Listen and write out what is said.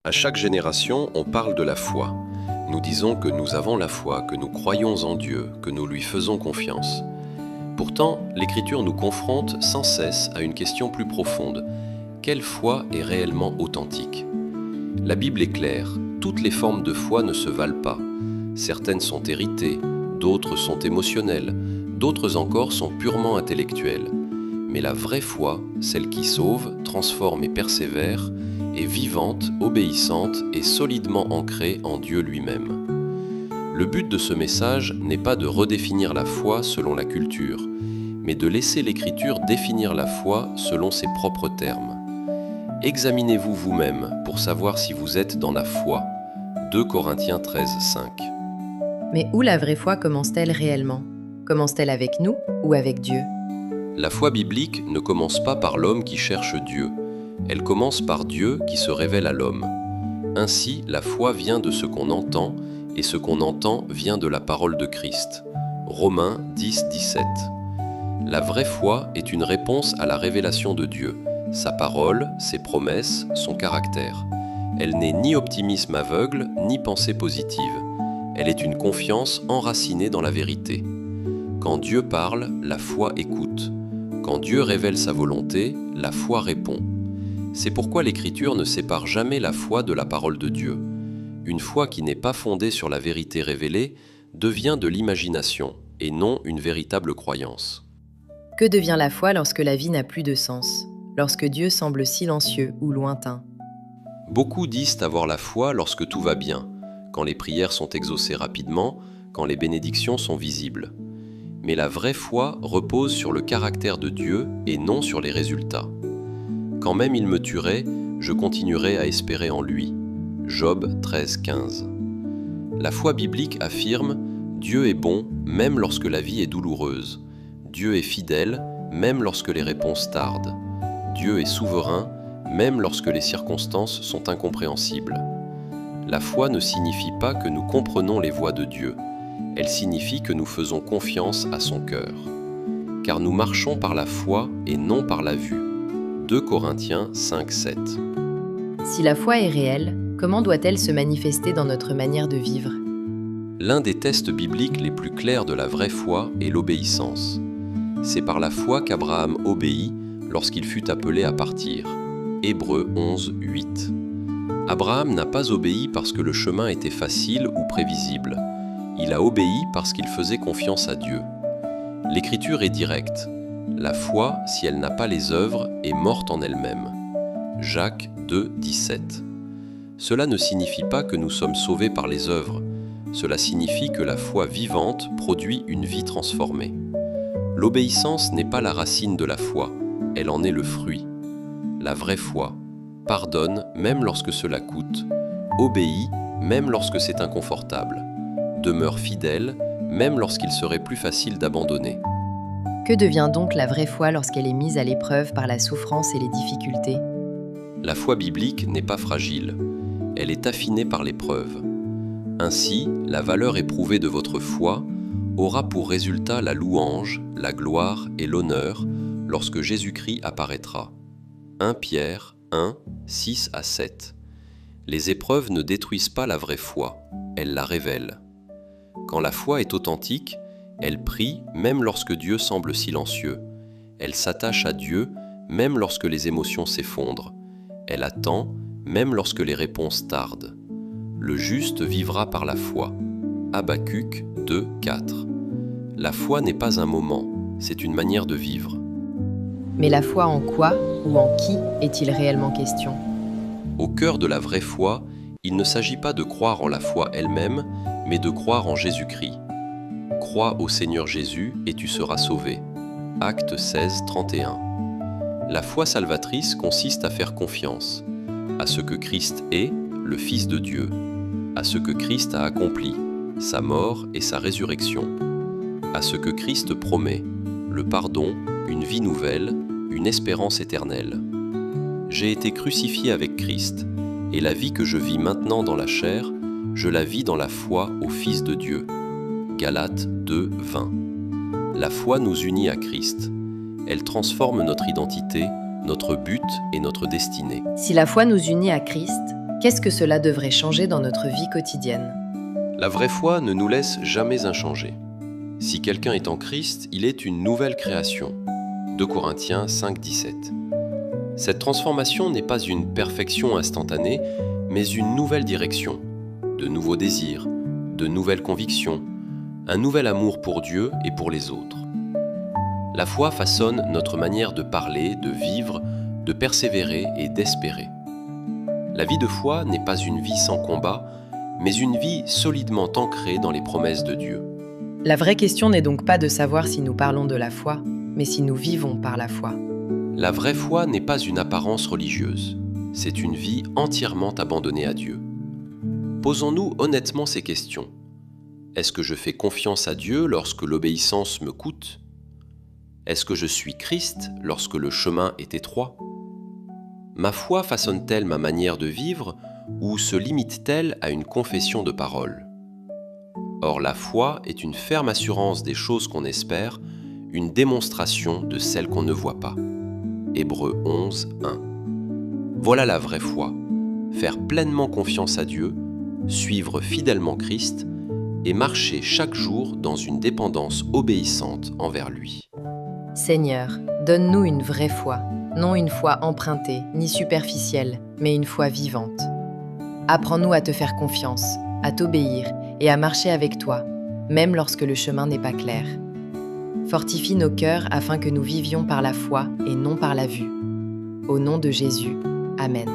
À chaque génération, on parle de la foi. Nous disons que nous avons la foi, que nous croyons en Dieu, que nous lui faisons confiance. Pourtant, l'Écriture nous confronte sans cesse à une question plus profonde. Quelle foi est réellement authentique ? La Bible est claire, toutes les formes de foi ne se valent pas. Certaines sont héritées, d'autres sont émotionnelles, d'autres encore sont purement intellectuelles. Mais la vraie foi, celle qui sauve, transforme et persévère, est vivante, obéissante et solidement ancrée en Dieu lui-même. Le but de ce message n'est pas de redéfinir la foi selon la culture, mais de laisser l'Écriture définir la foi selon ses propres termes. Examinez-vous vous-même pour savoir si vous êtes dans la foi. 2 Corinthiens 13, 5. Mais où la vraie foi commence-t-elle réellement ? Commence-t-elle avec nous ou avec Dieu ? La foi biblique ne commence pas par l'homme qui cherche Dieu. Elle commence par Dieu qui se révèle à l'homme. Ainsi, la foi vient de ce qu'on entend, et ce qu'on entend vient de la parole de Christ. Romains 10, 17. La vraie foi est une réponse à la révélation de Dieu, sa parole, ses promesses, son caractère. Elle n'est ni optimisme aveugle, ni pensée positive. Elle est une confiance enracinée dans la vérité. Quand Dieu parle, la foi écoute. Quand Dieu révèle sa volonté, la foi répond. C'est pourquoi l'Écriture ne sépare jamais la foi de la parole de Dieu. Une foi qui n'est pas fondée sur la vérité révélée devient de l'imagination et non une véritable croyance. Que devient la foi lorsque la vie n'a plus de sens ? Lorsque Dieu semble silencieux ou lointain ? Beaucoup disent avoir la foi lorsque tout va bien, quand les prières sont exaucées rapidement, quand les bénédictions sont visibles. Mais la vraie foi repose sur le caractère de Dieu et non sur les résultats. Quand même il me tuerait, je continuerai à espérer en lui. Job 13, 15. La foi biblique affirme « Dieu est bon même lorsque la vie est douloureuse. Dieu est fidèle même lorsque les réponses tardent. Dieu est souverain même lorsque les circonstances sont incompréhensibles. » La foi ne signifie pas que nous comprenons les voies de Dieu. Elle signifie que nous faisons confiance à son cœur. Car nous marchons par la foi et non par la vue. 2 Corinthiens 5, 7. Si la foi est réelle, comment doit-elle se manifester dans notre manière de vivre ? L'un des tests bibliques les plus clairs de la vraie foi est l'obéissance. C'est par la foi qu'Abraham obéit lorsqu'il fut appelé à partir. Hébreux 11, 8. Abraham n'a pas obéi parce que le chemin était facile ou prévisible. Il a obéi parce qu'il faisait confiance à Dieu. L'Écriture est directe. La foi, si elle n'a pas les œuvres, est morte en elle-même. Jacques 2, 17. Cela ne signifie pas que nous sommes sauvés par les œuvres. Cela signifie que la foi vivante produit une vie transformée. L'obéissance n'est pas la racine de la foi, elle en est le fruit. La vraie foi pardonne même lorsque cela coûte, obéit même lorsque c'est inconfortable, demeure fidèle même lorsqu'il serait plus facile d'abandonner. Que devient donc la vraie foi lorsqu'elle est mise à l'épreuve par la souffrance et les difficultés ? La foi biblique n'est pas fragile, elle est affinée par l'épreuve. Ainsi, la valeur éprouvée de votre foi aura pour résultat la louange, la gloire et l'honneur lorsque Jésus-Christ apparaîtra. 1 Pierre 1, 6 à 7. Les épreuves ne détruisent pas la vraie foi, elles la révèlent. Quand la foi est authentique, elle prie même lorsque Dieu semble silencieux. Elle s'attache à Dieu même lorsque les émotions s'effondrent. Elle attend même lorsque les réponses tardent. Le juste vivra par la foi. Habacuc 2, 4. La foi n'est pas un moment, c'est une manière de vivre. Mais la foi en quoi ou en qui est-il réellement question ? Au cœur de la vraie foi, il ne s'agit pas de croire en la foi elle-même, mais de croire en Jésus-Christ. Crois au Seigneur Jésus et tu seras sauvé. Acte 16, 31. La foi salvatrice consiste à faire confiance à ce que Christ est, le Fils de Dieu, à ce que Christ a accompli, sa mort et sa résurrection, à ce que Christ promet, le pardon, une vie nouvelle, une espérance éternelle. J'ai été crucifié avec Christ, et la vie que je vis maintenant dans la chair, je la vis dans la foi au Fils de Dieu. Galates 2, 20. La foi nous unit à Christ. Elle transforme notre identité, notre but et notre destinée. Si la foi nous unit à Christ, Qu'est-ce que cela devrait changer dans notre vie quotidienne? La vraie foi ne nous laisse jamais inchangés. Si quelqu'un est en Christ, il est une nouvelle création. 2 Corinthiens 5, 17. Cette transformation n'est pas une perfection instantanée, mais une nouvelle direction, de nouveaux désirs, de nouvelles convictions, un nouvel amour pour Dieu et pour les autres. La foi façonne notre manière de parler, de vivre, de persévérer et d'espérer. La vie de foi n'est pas une vie sans combat, mais une vie solidement ancrée dans les promesses de Dieu. La vraie question n'est donc pas de savoir si nous parlons de la foi, mais si nous vivons par la foi. La vraie foi n'est pas une apparence religieuse, c'est une vie entièrement abandonnée à Dieu. Posons-nous honnêtement ces questions. Est-ce que je fais confiance à Dieu lorsque l'obéissance me coûte? Est-ce que je suis Christ lorsque le chemin est étroit? Ma foi façonne-t-elle ma manière de vivre ou se limite-t-elle à une confession de parole? Or, la foi est une ferme assurance des choses qu'on espère, une démonstration de celles qu'on ne voit pas. Hébreux 11, 1. Voilà la vraie foi, faire pleinement confiance à Dieu, suivre fidèlement Christ et marcher chaque jour dans une dépendance obéissante envers lui. Seigneur, donne-nous une vraie foi, non une foi empruntée ni superficielle, mais une foi vivante. Apprends-nous à te faire confiance, à t'obéir et à marcher avec toi, même lorsque le chemin n'est pas clair. Fortifie nos cœurs afin que nous vivions par la foi et non par la vue. Au nom de Jésus, Amen.